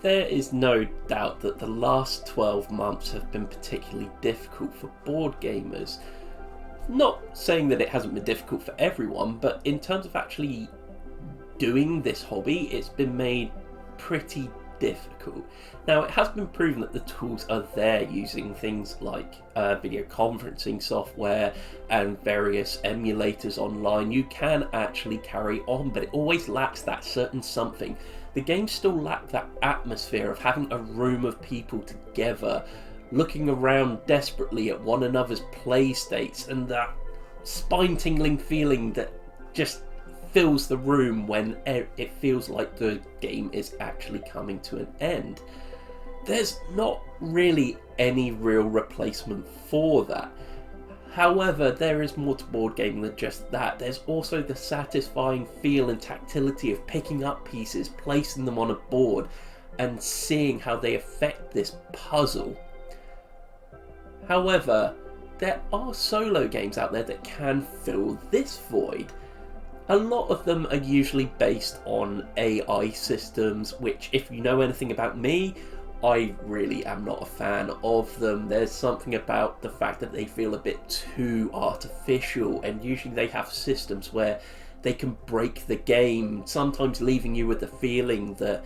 There is no doubt that the last 12 months have been particularly difficult for board gamers. Not saying that it hasn't been difficult for everyone, but in terms of actually doing this hobby, it's been made pretty difficult. Now, it has been proven that the tools are there, using things like video conferencing software and various emulators online. You can actually carry on, but it always lacks that certain something. The games still lack that atmosphere of having a room of people together, looking around desperately at one another's play states, and that spine-tingling feeling that just fills the room when it feels like the game is actually coming to an end. There's not really any real replacement for that. However, there is more to board gaming than just that. There's also the satisfying feel and tactility of picking up pieces, placing them on a board, and seeing how they affect this puzzle. However, there are solo games out there that can fill this void. A lot of them are usually based on AI systems, which, if you know anything about me, I really am not a fan of them. There's something about the fact that they feel a bit too artificial, and usually they have systems where they can break the game, sometimes leaving you with the feeling that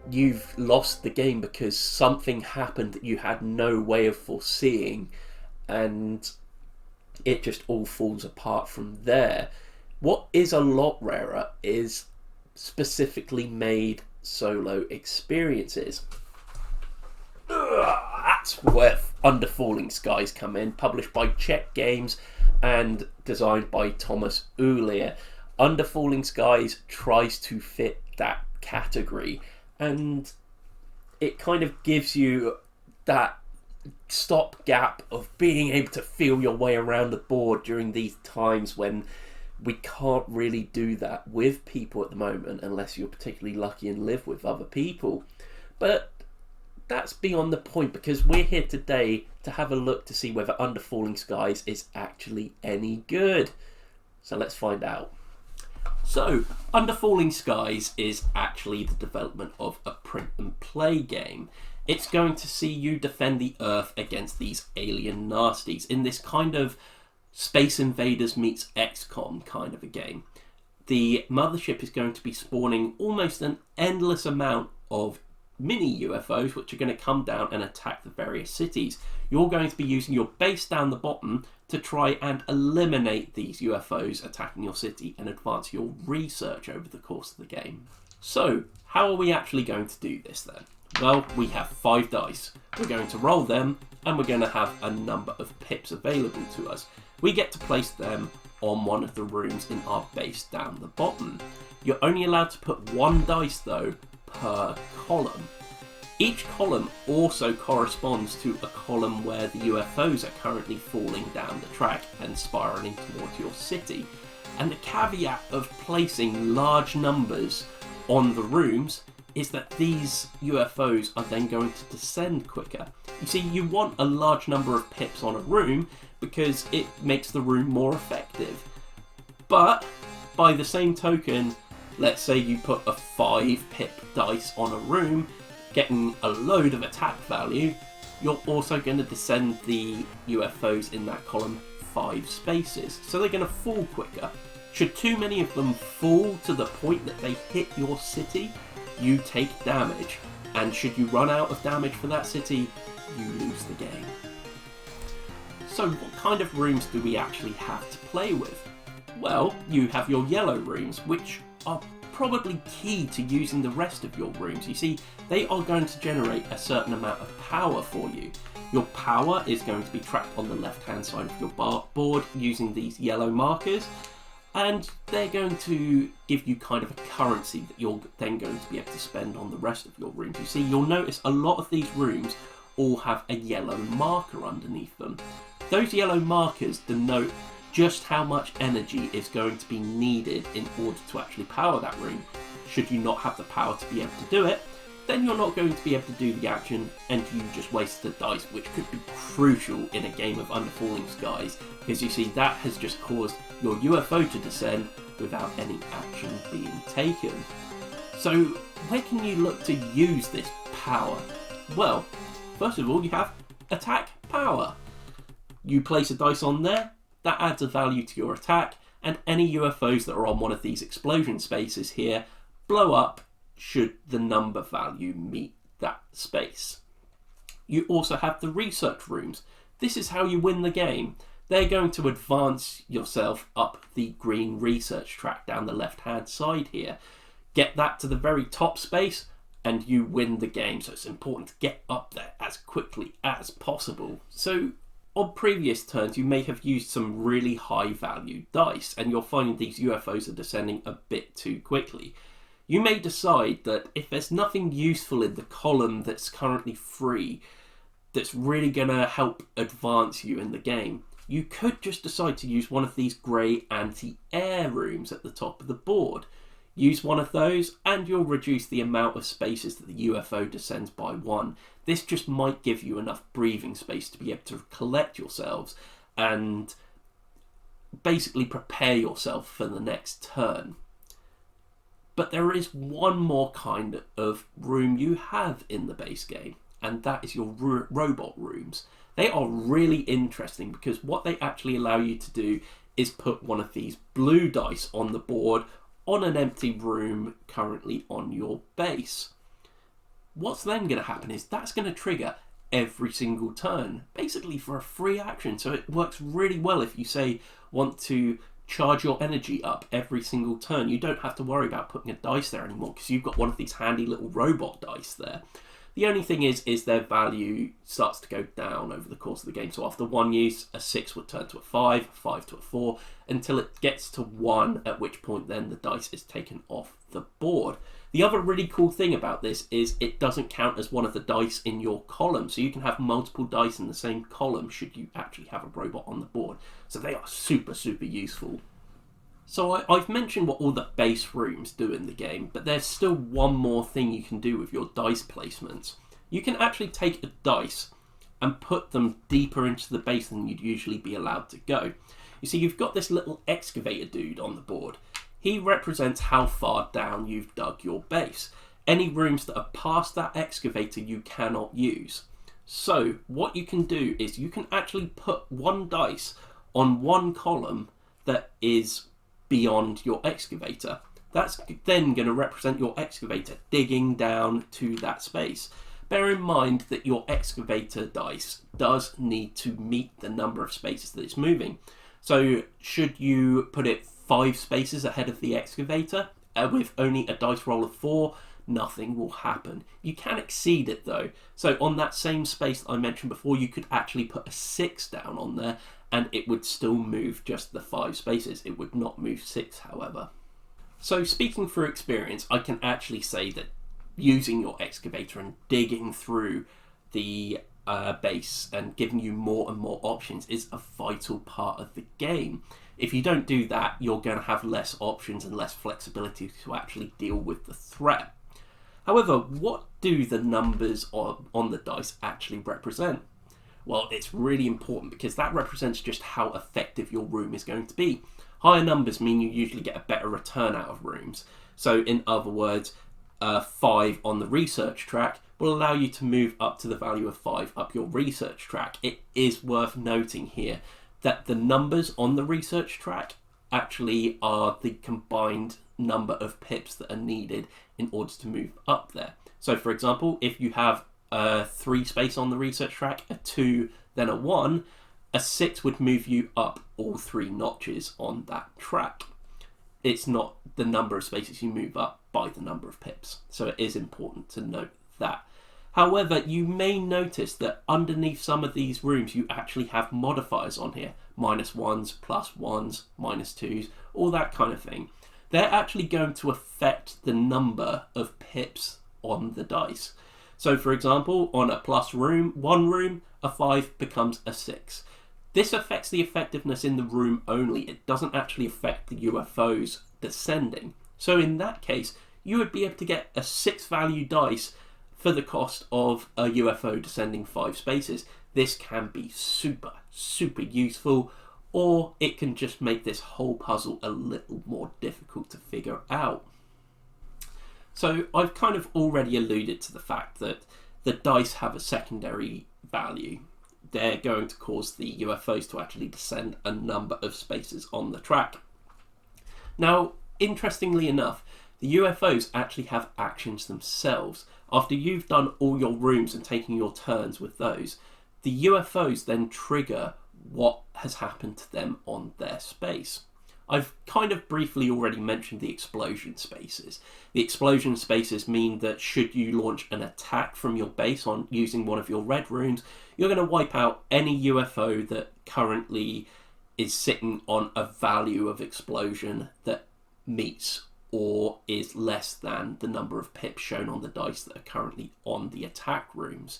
you've lost the game because something happened that you had no way of foreseeing, and it just all falls apart from there. What is a lot rarer is specifically made solo experiences. That's where Under Falling Skies come in, published by Czech Games and designed by Thomas Uhlir. Under Falling Skies tries to fit that category, and it kind of gives you that stopgap of being able to feel your way around the board during these times when we can't really do that with people at the moment, unless you're particularly lucky and live with other people. But that's beyond the point, because we're here today to have a look to see whether Under Falling Skies is actually any good. So let's find out. So, Under Falling Skies is actually the development of a print and play game. It's going to see you defend the Earth against these alien nasties in this kind of Space Invaders meets XCOM kind of a game. The Mothership is going to be spawning almost an endless amount of mini UFOs which are going to come down and attack the various cities. You're going to be using your base down the bottom to try and eliminate these UFOs attacking your city and advance your research over the course of the game. So, how are we actually going to do this then? Well, we have 5 dice. We're going to roll them, and we're going to have a number of pips available to us. We get to place them on one of the rooms in our base down the bottom. You're only allowed to put 1 dice though per column. Each column also corresponds to a column where the UFOs are currently falling down the track and spiraling towards your city. And the caveat of placing large numbers on the rooms is that these UFOs are then going to descend quicker. You see, you want a large number of pips on a room because it makes the room more effective. But by the same token, let's say you put a 5 pip dice on a room, getting a load of attack value, you're also going to descend the UFOs in that column 5 spaces. So they're going to fall quicker. Should too many of them fall to the point that they hit your city, you take damage. And should you run out of damage for that city, you lose the game. So what kind of rooms do we actually have to play with? Well, you have your yellow rooms, which are probably key to using the rest of your rooms. You see, they are going to generate a certain amount of power for you. Your power is going to be tracked on the left-hand side of your board using these yellow markers, and they're going to give you kind of a currency that you're then going to be able to spend on the rest of your rooms. You see, you'll notice a lot of these rooms all have a yellow marker underneath them. Those yellow markers denote just how much energy is going to be needed in order to actually power that room. Should you not have the power to be able to do it, then you're not going to be able to do the action, and you just wasted a dice, which could be crucial in a game of Under Falling Skies, because you see, that has just caused your UFO to descend without any action being taken. So where can you look to use this power? Well, first of all, you have attack power. You place a dice on there, that adds a value to your attack, and any UFOs that are on one of these explosion spaces here blow up should the number value meet that space. You also have the research rooms. This is how you win the game. They're going to advance yourself up the green research track down the left-hand side here. Get that to the very top space and you win the game. So it's important to get up there as quickly as possible. So on previous turns, you may have used some really high-value dice and you're finding these UFOs are descending a bit too quickly. You may decide that if there's nothing useful in the column that's currently free, that's really going to help advance you in the game, you could just decide to use one of these grey anti-air rooms at the top of the board. Use one of those and you'll reduce the amount of spaces that the UFO descends by 1. This just might give you enough breathing space to be able to collect yourselves and basically prepare yourself for the next turn. But there is one more kind of room you have in the base game, and that is your robot rooms. They are really interesting because what they actually allow you to do is put one of these blue dice on the board on an empty room currently on your base. What's then going to happen is that's going to trigger every single turn, basically for a free action. So it works really well if you say want to charge your energy up every single turn. You don't have to worry about putting a dice there anymore because you've got one of these handy little robot dice there. The only thing is their value starts to go down over the course of the game. So after 1 use, a 6 would turn to a 5, 5 to a 4, until it gets to 1, at which point then the dice is taken off the board. The other really cool thing about this is it doesn't count as one of the dice in your column. So you can have multiple dice in the same column should you actually have a robot on the board. So they are super, super useful. So I've mentioned what all the base rooms do in the game, but there's still one more thing you can do with your dice placements. You can actually take a dice and put them deeper into the base than you'd usually be allowed to go. You see, you've got this little excavator dude on the board. He represents how far down you've dug your base. Any rooms that are past that excavator you cannot use. So what you can do is you can actually put one dice on one column that is beyond your excavator. That's then going to represent your excavator digging down to that space. Bear in mind that your excavator dice does need to meet the number of spaces that it's moving. So should you put it 5 spaces ahead of the excavator with only a dice roll of 4, nothing will happen. You can exceed it though. So on that same space that I mentioned before, you could actually put a 6 down on there and it would still move just the 5 spaces. It would not move 6, however. So speaking through experience, I can actually say that using your excavator and digging through the base and giving you more and more options is a vital part of the game. If you don't do that, you're going to have less options and less flexibility to actually deal with the threat. However, what do the numbers on the dice actually represent? Well, it's really important because that represents just how effective your room is going to be. Higher numbers mean you usually get a better return out of rooms. So in other words, 5 on the research track will allow you to move up to the value of 5 up your research track. It is worth noting here that the numbers on the research track actually are the combined number of pips that are needed in order to move up there. So for example, if you have a 3 space on the research track, a 2, then a 1, a 6 would move you up all 3 notches on that track. It's not the number of spaces you move up by the number of pips. So it is important to note that. However, you may notice that underneath some of these rooms, you actually have modifiers on here. -1s, +1s, -2s, all that kind of thing. They're actually going to affect the number of pips on the dice. So for example, on a +1 room, a 5 becomes a 6. This affects the effectiveness in the room only. It doesn't actually affect the UFOs descending. So in that case, you would be able to get a 6 value dice for the cost of a UFO descending 5 spaces. This can be super, super useful, or it can just make this whole puzzle a little more difficult to figure out. So I've kind of already alluded to the fact that the dice have a secondary value. They're going to cause the UFOs to actually descend a number of spaces on the track. Now, interestingly enough, the UFOs actually have actions themselves. After you've done all your rooms and taken your turns with those, the UFOs then trigger what has happened to them on their space. I've kind of briefly already mentioned the explosion spaces. The explosion spaces mean that should you launch an attack from your base on using one of your red rooms, you're going to wipe out any UFO that currently is sitting on a value of explosion that meets or is less than the number of pips shown on the dice that are currently on the attack rooms.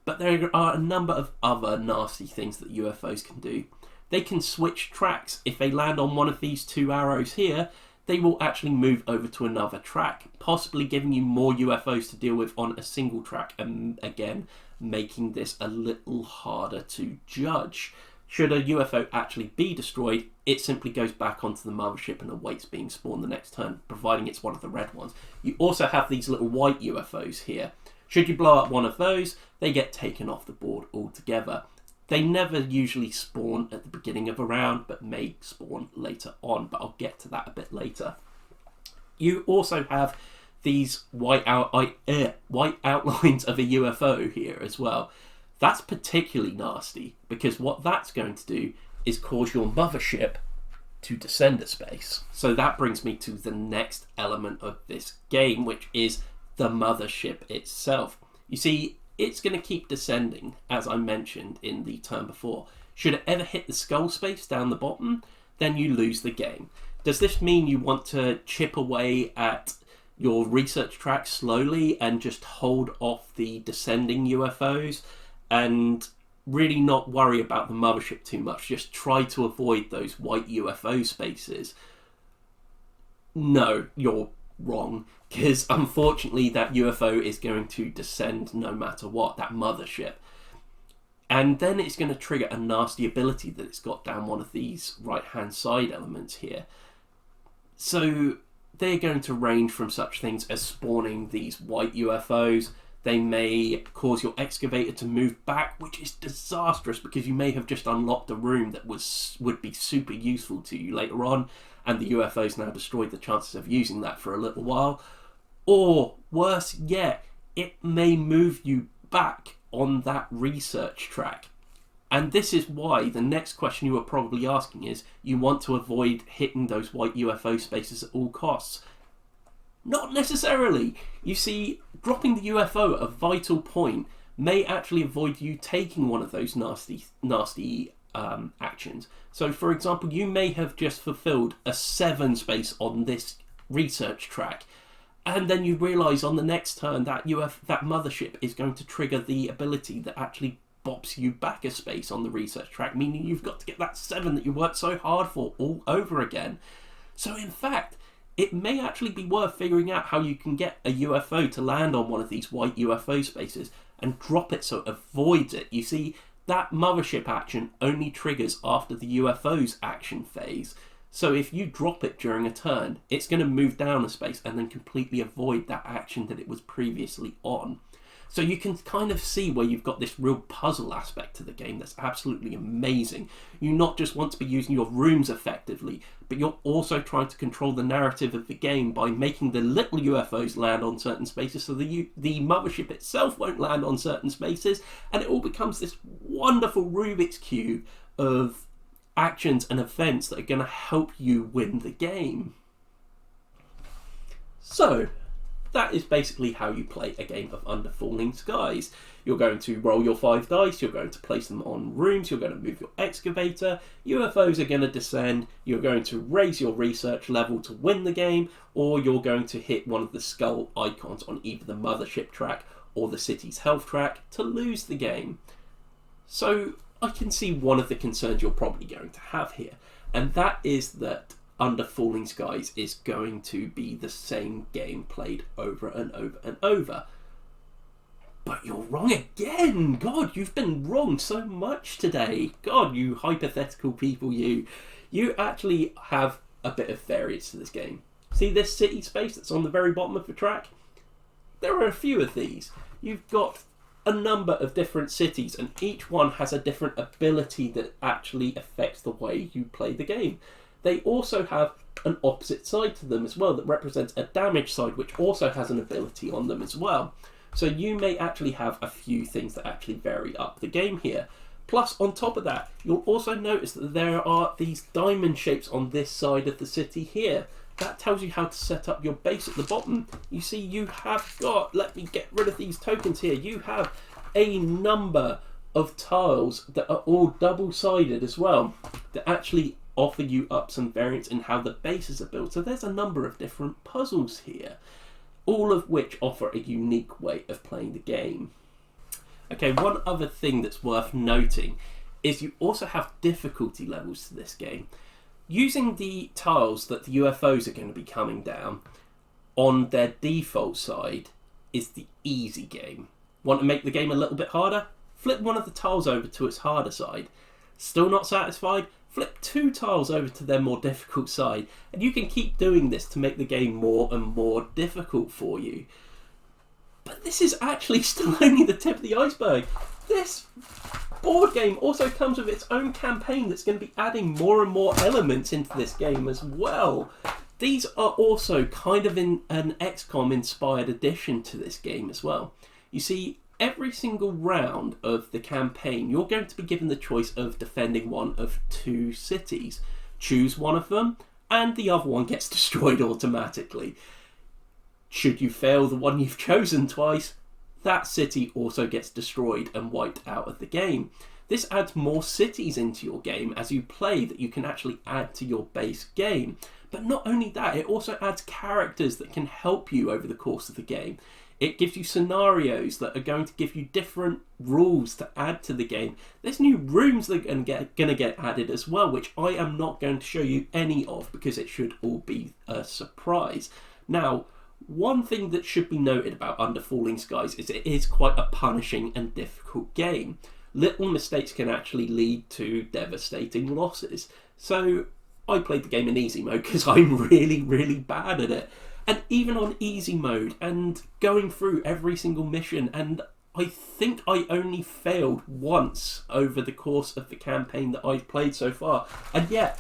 But there are a number of other nasty things that UFOs can do. They can switch tracks. If they land on one of these two arrows here, they will actually move over to another track, possibly giving you more UFOs to deal with on a single track, and again, making this a little harder to judge. Should a UFO actually be destroyed, it simply goes back onto the mothership and awaits being spawned the next turn, providing it's one of the red ones. You also have these little white UFOs here. Should you blow up one of those, they get taken off the board altogether. They never usually spawn at the beginning of a round, but may spawn later on, but I'll get to that a bit later. You also have these white outlines of a UFO here as well. That's particularly nasty, because what that's going to do is cause your mothership to descend a space. So that brings me to the next element of this game, which is the mothership itself. You see, it's going to keep descending, as I mentioned in the turn before. Should it ever hit the skull space down the bottom, then you lose the game. Does this mean you want to chip away at your research track slowly and just hold off the descending UFOs and really not worry about the mothership too much? Just try to avoid those white UFO spaces. No, you're wrong, because unfortunately that UFO is going to descend no matter what, that mothership. And then it's going to trigger a nasty ability that it's got down one of these right-hand side elements here. So they're going to range from such things as spawning these white UFOs. They may cause your excavator to move back, which is disastrous because you may have just unlocked a room that would be super useful to you later on, and the UFOs now destroyed the chances of using that for a little while. Or worse yet, it may move you back on that research track. And this is why the next question you are probably asking is, you want to avoid hitting those white UFO spaces at all costs. Not necessarily. You see, dropping the UFO at a vital point may actually avoid you taking one of those nasty actions. So, for example, you may have just fulfilled a 7 space on this research track, and then you realise on the next turn that that mothership is going to trigger the ability that actually bops you back a space on the research track, meaning you've got to get that 7 that you worked so hard for all over again. So, in fact, it may actually be worth figuring out how you can get a UFO to land on one of these white UFO spaces and drop it so it avoids it. You see, that mothership action only triggers after the UFO's action phase. So if you drop it during a turn, it's going to move down a space and then completely avoid that action that it was previously on. So you can kind of see where you've got this real puzzle aspect to the game that's absolutely amazing. You not just want to be using your rooms effectively, but you're also trying to control the narrative of the game by making the little UFOs land on certain spaces so the mothership itself won't land on certain spaces, and it all becomes this wonderful Rubik's Cube of actions and events that are going to help you win the game. So, that is basically how you play a game of Under Falling Skies. You're going to roll your 5 dice, you're going to place them on rooms, you're going to move your excavator, UFOs are going to descend, you're going to raise your research level to win the game, or you're going to hit one of the skull icons on either the mothership track or the city's health track to lose the game. So I can see one of the concerns you're probably going to have here, and that is that Under Falling Skies is going to be the same game played over and over and over. But you're wrong again! God, you've been wrong so much today. God, you hypothetical people, you actually have a bit of variance to this game. See this city space that's on the very bottom of the track? There are a few of these. You've got a number of different cities, and each one has a different ability that actually affects the way you play the game. They also have an opposite side to them as well that represents a damage side, which also has an ability on them as well. So you may actually have a few things that actually vary up the game here. Plus, on top of that, you'll also notice that there are these diamond shapes on this side of the city here. That tells you how to set up your base at the bottom. You see, you have got, let me get rid of these tokens here, you have a number of tiles that are all double-sided as well, that actually offer you up some variance in how the bases are built. So there's a number of different puzzles here, all of which offer a unique way of playing the game. Okay, one other thing that's worth noting is you also have difficulty levels to this game. Using the tiles that the UFOs are going to be coming down on their default side is the easy game. Want to make the game a little bit harder? Flip one of the tiles over to its harder side. Still not satisfied? Flip 2 tiles over to their more difficult side, and you can keep doing this to make the game more and more difficult for you. But this is actually still only the tip of the iceberg. This board game also comes with its own campaign that's going to be adding more and more elements into this game as well. These are also kind of in an XCOM inspired addition to this game as well. You see, every single round of the campaign, you're going to be given the choice of defending one of 2 cities. Choose one of them, and the other one gets destroyed automatically. Should you fail the one you've chosen twice, that city also gets destroyed and wiped out of the game. This adds more cities into your game as you play that you can actually add to your base game. But not only that, it also adds characters that can help you over the course of the game. It gives you scenarios that are going to give you different rules to add to the game. There's new rooms that are going to get added as well, which I am not going to show you any of because it should all be a surprise. Now, one thing that should be noted about Under Falling Skies is it is quite a punishing and difficult game. Little mistakes can actually lead to devastating losses. So I played the game in easy mode because I'm really, really bad at it. And even on easy mode and going through every single mission, and I think I only failed once over the course of the campaign that I've played so far. And yet,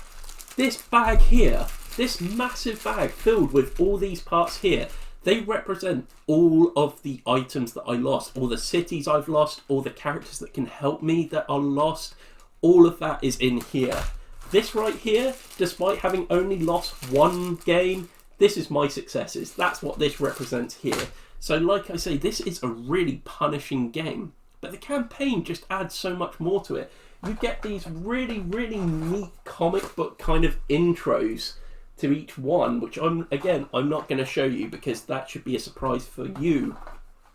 this bag here, this massive bag filled with all these parts here, they represent all of the items that I lost, all the cities I've lost, all the characters that can help me that are lost, all of that is in here. This right here, despite having only lost one game, this is my successes. That's what this represents here. So like I say, this is a really punishing game, but the campaign just adds so much more to it. You get these really, really neat comic book kind of intros to each one, which I'm not going to show you because that should be a surprise for you.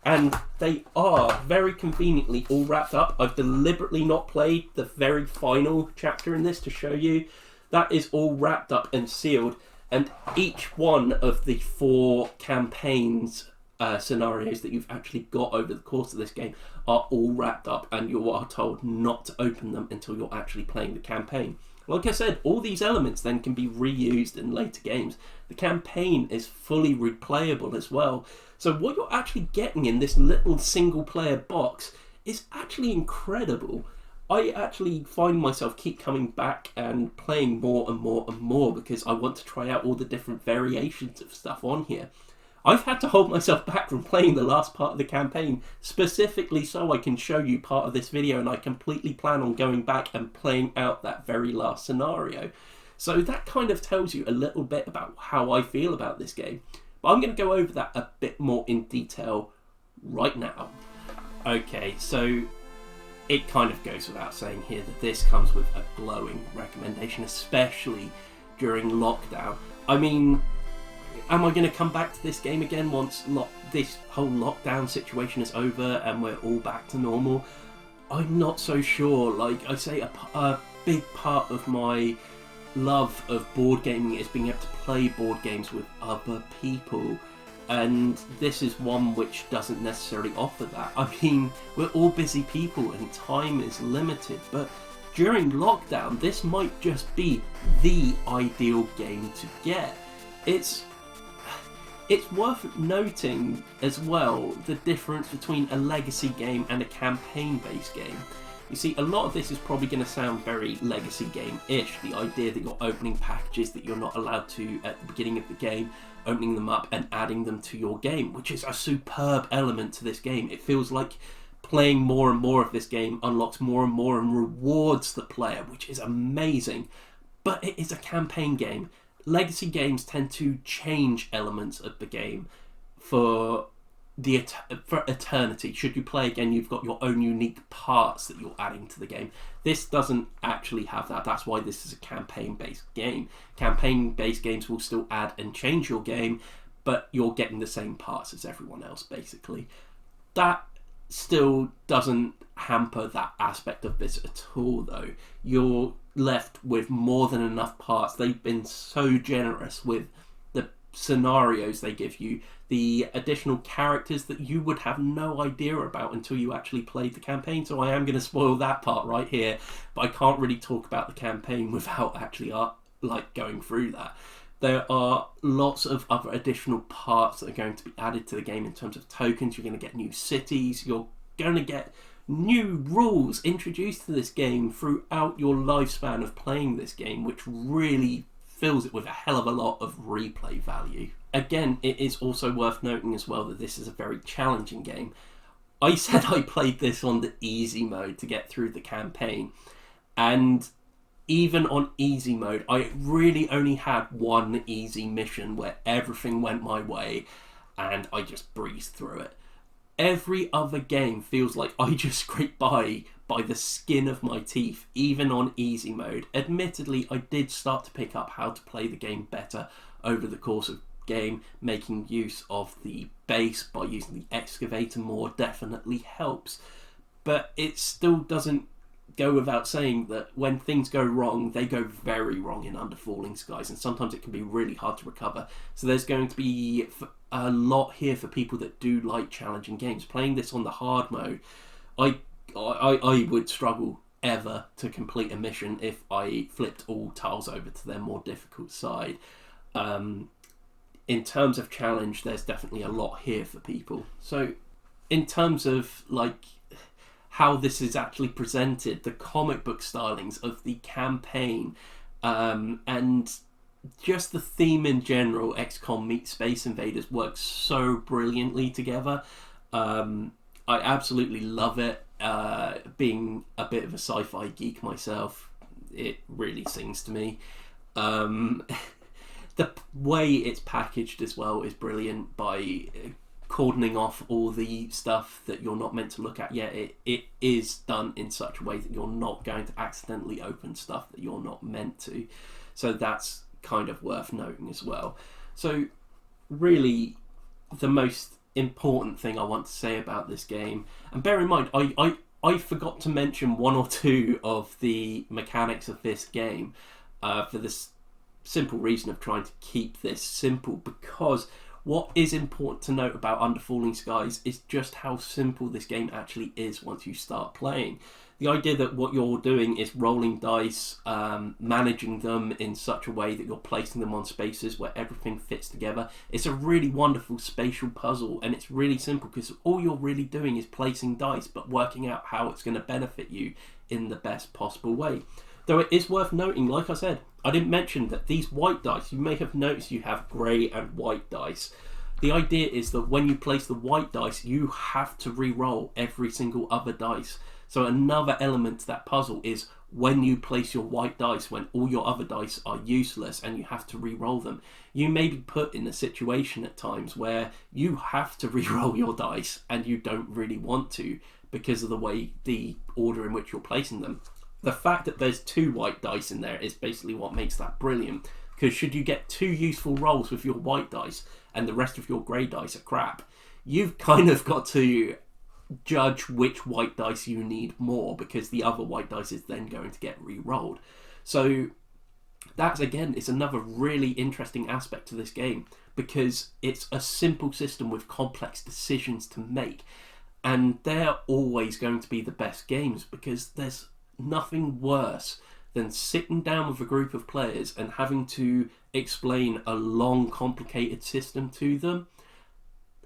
And they are very conveniently all wrapped up. I've deliberately not played the very final chapter in this to show you. That is all wrapped up and sealed. And each one of the 4 campaigns scenarios that you've actually got over the course of this game are all wrapped up, and you are told not to open them until you're actually playing the campaign. Like I said, all these elements then can be reused in later games. The campaign is fully replayable as well. So what you're actually getting in this little single player box is actually incredible. I actually find myself keep coming back and playing more and more and more because I want to try out all the different variations of stuff on here. I've had to hold myself back from playing the last part of the campaign specifically so I can show you part of this video, and I completely plan on going back and playing out that very last scenario. So that kind of tells you a little bit about how I feel about this game. But I'm going to go over that a bit more in detail right now. Okay, so it kind of goes without saying here that this comes with a glowing recommendation, especially during lockdown. I mean, am I going to come back to this game again once this whole lockdown situation is over and we're all back to normal? I'm not so sure. Like I say, a big part of my love of board gaming is being able to play board games with other people. And this is one which doesn't necessarily offer that. I mean, we're all busy people and time is limited, but during lockdown, this might just be the ideal game to get. It's It's worth noting as well the difference between a legacy game and a campaign-based game. You see, a lot of this is probably going to sound very legacy game-ish. The idea that you're opening packages that you're not allowed to at the beginning of the game, opening them up and adding them to your game, which is a superb element to this game. It feels like playing more and more of this game unlocks more and more and rewards the player, which is amazing. But it is a campaign game. Legacy games tend to change elements of the game for eternity. Should you play again, you've got your own unique parts that you're adding to the game. This doesn't actually have that. That's why this is a campaign-based game. Campaign-based games will still add and change your game, but you're getting the same parts as everyone else, basically. That still doesn't hamper that aspect of this at all, though. You're left with more than enough parts. They've been so generous with the scenarios they give you, the additional characters that you would have no idea about until you actually played the campaign. So I am going to spoil that part right here, but I can't really talk about the campaign without actually going through that. There are lots of other additional parts that are going to be added to the game in terms of tokens. You're going to get new cities. You're going to get new rules introduced to this game throughout your lifespan of playing this game, which really fills it with a hell of a lot of replay value. Again, it is also worth noting as well that this is a very challenging game. I said I played this on the easy mode to get through the campaign, and even on easy mode, I really only had one easy mission where everything went my way and I just breezed through it. Every other game feels like I just scraped by the skin of my teeth, even on easy mode. Admittedly, I did start to pick up how to play the game better over the course of game. Making use of the base by using the excavator more definitely helps, but it still doesn't go without saying that when things go wrong, they go very wrong in Under Falling Skies, and sometimes it can be really hard to recover. So there's going to be a lot here for people that do like challenging games. Playing this on the hard mode, I would struggle ever to complete a mission if I flipped all tiles over to their more difficult side. In terms of challenge, there's definitely a lot here for people. So in terms of how this is actually presented, the comic book stylings of the campaign, and just the theme in general, XCOM meets Space Invaders, works so brilliantly together. I absolutely love it. Being a bit of a sci-fi geek myself, it really sings to me. The way it's packaged as well is brilliant by cordoning off all the stuff that you're not meant to look at yet. It is done in such a way that you're not going to accidentally open stuff that you're not meant to. So that's kind of worth noting as well. So really, the most important thing I want to say about this game, and bear in mind, I forgot to mention one or two of the mechanics of this game for this simple reason of trying to keep this simple, because what is important to note about Under Falling Skies is just how simple this game actually is once you start playing. The idea that what you're doing is rolling dice, managing them in such a way that you're placing them on spaces where everything fits together. It's a really wonderful spatial puzzle, and it's really simple because all you're really doing is placing dice but working out how it's going to benefit you in the best possible way. Though it is worth noting, like I said, I didn't mention that these white dice, you may have noticed you have grey and white dice. The idea is that when you place the white dice, you have to re-roll every single other dice. So another element to that puzzle is when you place your white dice, when all your other dice are useless and you have to re-roll them, you may be put in a situation at times where you have to re-roll your dice and you don't really want to because of the order in which you're placing them. The fact that there's two white dice in there is basically what makes that brilliant, because should you get two useful rolls with your white dice and the rest of your grey dice are crap, you've kind of got to judge which white dice you need more, because the other white dice is then going to get re-rolled. So that's, again, it's another really interesting aspect to this game, because it's a simple system with complex decisions to make, and they're always going to be the best games, because there's nothing worse than sitting down with a group of players and having to explain a long, complicated system to them.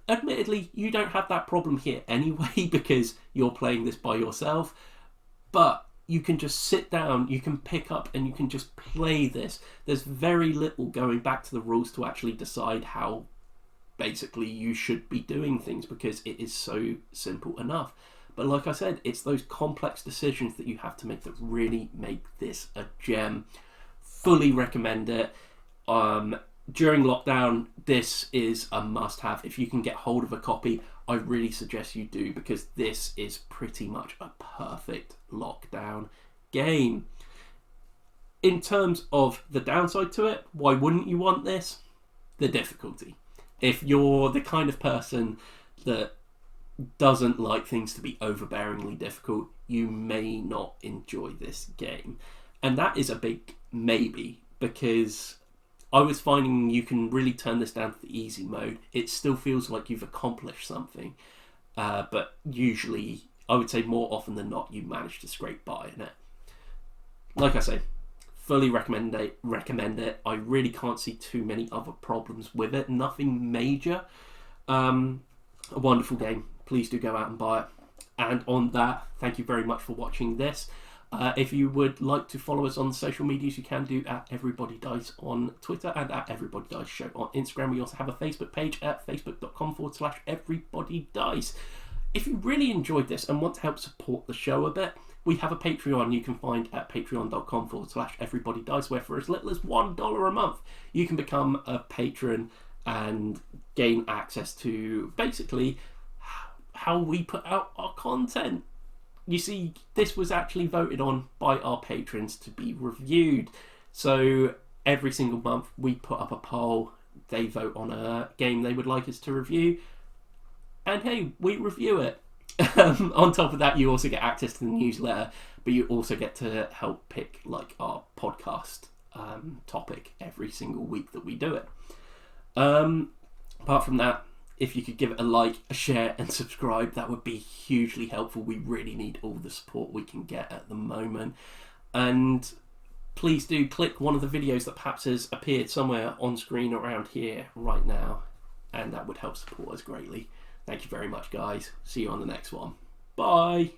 Admittedly, you don't have that problem here anyway because you're playing this by yourself, but you can just sit down, you can pick up and you can just play this. There's very little going back to the rules to actually decide how basically you should be doing things because it is so simple enough. But like I said, it's those complex decisions that you have to make that really make this a gem. Fully recommend it. During lockdown, this is a must-have. If you can get hold of a copy, I really suggest you do because this is pretty much a perfect lockdown game. In terms of the downside to it, why wouldn't you want this? The difficulty. If you're the kind of person that doesn't like things to be overbearingly difficult, you may not enjoy this game. And that is a big maybe because I was finding you can really turn this down to the easy mode. It still feels like you've accomplished something, but usually, I would say more often than not, you manage to scrape by in it. Like I say, fully recommend it. I really can't see too many other problems with it. Nothing major. A wonderful game. Please do go out and buy it. And on that, thank you very much for watching this. If you would like to follow us on social medias, you can do at Everybody Dice on Twitter and at Everybody Dice Show on Instagram. We also have a Facebook page at facebook.com/everybodydice. If you really enjoyed this and want to help support the show a bit, we have a Patreon you can find at patreon.com/everybodydice, where for as little as $1 a month, you can become a patron and gain access to basically how we put out our content. You see, this was actually voted on by our patrons to be reviewed. So every single month we put up a poll. They vote on a game they would like us to review. And hey, we review it. On top of that, you also get access to the newsletter, but you also get to help pick like our podcast topic every single week that we do it. Apart from that, if you could give it a like, a share and subscribe, that would be hugely helpful. We really need all the support we can get at the moment. And please do click one of the videos that perhaps has appeared somewhere on screen around here right now. And that would help support us greatly. Thank you very much, guys. See you on the next one. Bye.